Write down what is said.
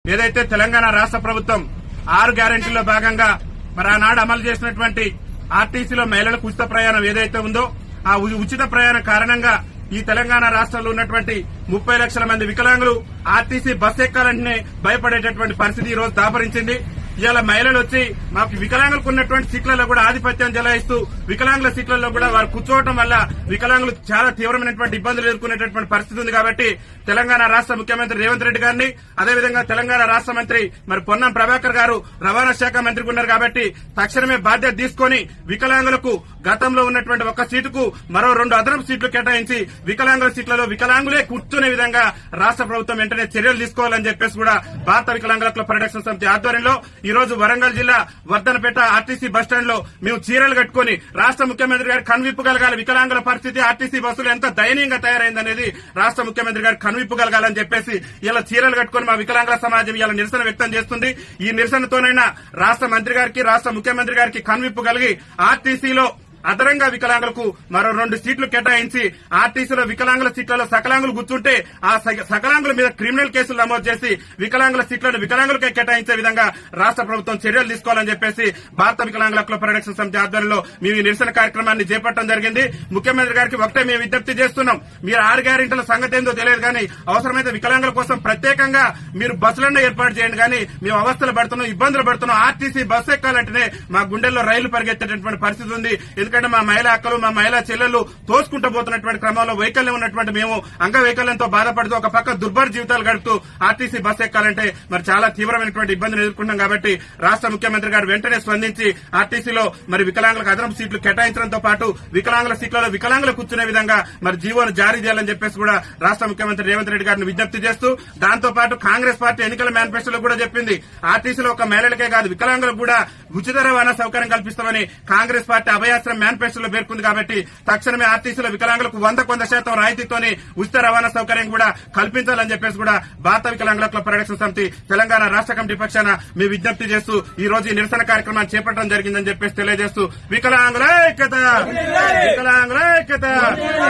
ఏదైతే తెలంగాణ రాష్ట్ర ప్రభుత్వం 6 గ్యారెంటీల్లో భాగంగా మరి ఆనాడు అమలు చేసినటువంటి ఆర్టీసీలో మహిళలకు ఉచిత ప్రయాణం ఏదైతే ఉందో ఆ ఉచిత ప్రయాణం కారణంగా ఈ తెలంగాణ రాష్ట్రంలో ఉన్నటువంటి 30 లక్షల మంది వికలాంగులు ఆర్టీసీ బస్ ఎక్కాలంటేనే భయపడేటటువంటి పరిస్థితి ఈ రోజు దాపరించింది. ఇవాళ మహిళలు వచ్చి మాకు వికలాంగులకు ఉన్నటువంటి సీట్లలో కూడా ఆధిపత్యం చెలాయిస్తూ వికలాంగుల సీట్లలో కూడా వారు కూర్చోవడం వల్ల వికలాంగులు చాలా తీవ్రమైనటువంటి ఇబ్బందులు ఎదుర్కొనేటటువంటి పరిస్థితి ఉంది. కాబట్టి తెలంగాణ రాష్ట్ర ముఖ్యమంత్రి రేవంత్ రెడ్డి గారిని అదేవిధంగా తెలంగాణ రాష్ట్ర మంత్రి మరి పొన్నం ప్రభాకర్ గారు రవాణా శాఖ మంత్రిగా ఉన్నారు కాబట్టి తక్షణమే బాధ్యత తీసుకుని వికలాంగులకు గతంలో ఉన్నటువంటి ఒక సీటుకు మరో 2 అదనపు సీట్లు కేటాయించి వికలాంగుల సీట్లలో వికలాంగులే కూర్చునే విధంగా రాష్ట్ర ప్రభుత్వం వెంటనే చర్యలు తీసుకోవాలని చెప్పేసి కూడా భారత వికలాంగుల క్లబ్ పరిరక్షణ సమితి ఆధ్వర్యంలో ఈ రోజు వరంగల్ జిల్లా వర్ధనపేట ఆర్టీసీ బస్టాండ్ లో మేము చీరలు కట్టుకుని రాష్ట్ర ముఖ్యమంత్రి గారు కనువిప్పు కలగాలి, వికలాంగుల పరిస్థితి ఆర్టీసీ బస్సులు ఎంత దయనీయంగా తయారైందనేది రాష్ట్ర ముఖ్యమంత్రి గారు కనువిప్పు కలగాలని చెప్పేసి ఇలా చీరలు కట్టుకుని మా వికలాంగుల సమాజం ఇలా నిరసన వ్యక్తం చేస్తుంది. ఈ నిరసనతోనైనా రాష్ట్ర మంత్రి గారికి రాష్ట్ర ముఖ్యమంత్రి గారికి కనువిప్పు కలిగి ఆర్టీసీలో అదనంగా వికలాంగులకు మరో 2 సీట్లు కేటాయించి ఆర్టీసీలో వికలాంగుల సీట్లలో సకలాంగులు కూర్చుంటే ఆ సకలాంగుల మీద క్రిమినల్ కేసులు నమోదు చేసి వికలాంగుల సీట్లను వికలాంగులకే కేటాయించే విధంగా రాష్ట్ర ప్రభుత్వం చర్యలు తీసుకోవాలని చెప్పేసి భారత వికలాంగుల క్లబ్ పరిరక్షణ సమితి ఆధ్వర్యంలో మేము ఈ నిరసన కార్యక్రమాన్ని చేపట్టడం జరిగింది. ముఖ్యమంత్రి గారికి ఒకటే మేము విజ్ఞప్తి చేస్తున్నాం, మీరు 6 గ్యారెంటీల సంగతి ఏందో తెలియదు కానీ అవసరమైతే వికలాంగుల కోసం ప్రత్యేకంగా మీరు బస్సులను ఏర్పాటు చేయండి. కానీ మేము అవస్థలు పడుతున్నాం, ఇబ్బందులు పడుతున్నాం. ఆర్టీసీ బస్సు ఎక్కాలంటేనే మా గుండెల్లో రైలు పరిగెత్తేటటువంటి పరిస్థితి ఉంది. ఎందుకంటే మా మహిళా అక్కలు మా మహిళా చెల్లెళ్లు తోసుకుంటూ పోతున్నటువంటి క్రమంలో వైకల్యం ఉన్నటువంటి మేము అంగవైకల్యంతో బాధపడుతూ ఒక పక్క దుర్భర జీవితాలు గడుపుతూ ఆర్టీసీ బస్సు ఎక్కాలంటే మరి చాలా తీవ్రమైనటువంటి ఇబ్బందులు ఎదుర్కొంటాం. కాబట్టి రాష్ట్ర ముఖ్యమంత్రి గారు వెంటనే స్పందించి ఆర్టీసీలో మరి వికలాంగులకు అదనపు సీట్లు కేటాయించడంతో పాటు వికలాంగుల సీట్లలో వికలాంగులు కూర్చునే విధంగా మరి జీవోను జారీ చేయాలని చెప్పేసి కూడా రాష్ట్ర ముఖ్యమంత్రి రేవంత్ రెడ్డి గారిని విజ్ఞప్తి చేస్తూ దాంతో పాటు కాంగ్రెస్ పార్టీ ఎన్నికల మేనిఫెస్టోలో కూడా చెప్పింది ఆర్టీసీలో ఒక మహిళలకే కాదు వికలాంగులకు కూడా ఉచిత రవాణా సౌకర్యం కల్పిస్తామని కాంగ్రెస్ పార్టీ అభయాస్త్రం మేనిఫెస్టోలో పేర్కొంది. కాబట్టి తక్షణమే ఆర్టీసీలో వికలాంగులకు 100% రాయితీతోనే ఉచిత రవాణా సౌకర్యం కూడా కల్పించాలని చెప్పేసి కూడా భారత వికలాంగుల క్లబ్ పరిరక్షణ సమితి తెలంగాణ రాష్ట్ర కమిటీ పక్షాన మేము విజ్ఞప్తి చేస్తూ ఈ రోజు ఈ నిరసన కార్యక్రమాన్ని చేపట్టడం జరిగిందని చెప్పేసి తెలియజేస్తూ వికలాంగుల ఐక్యత.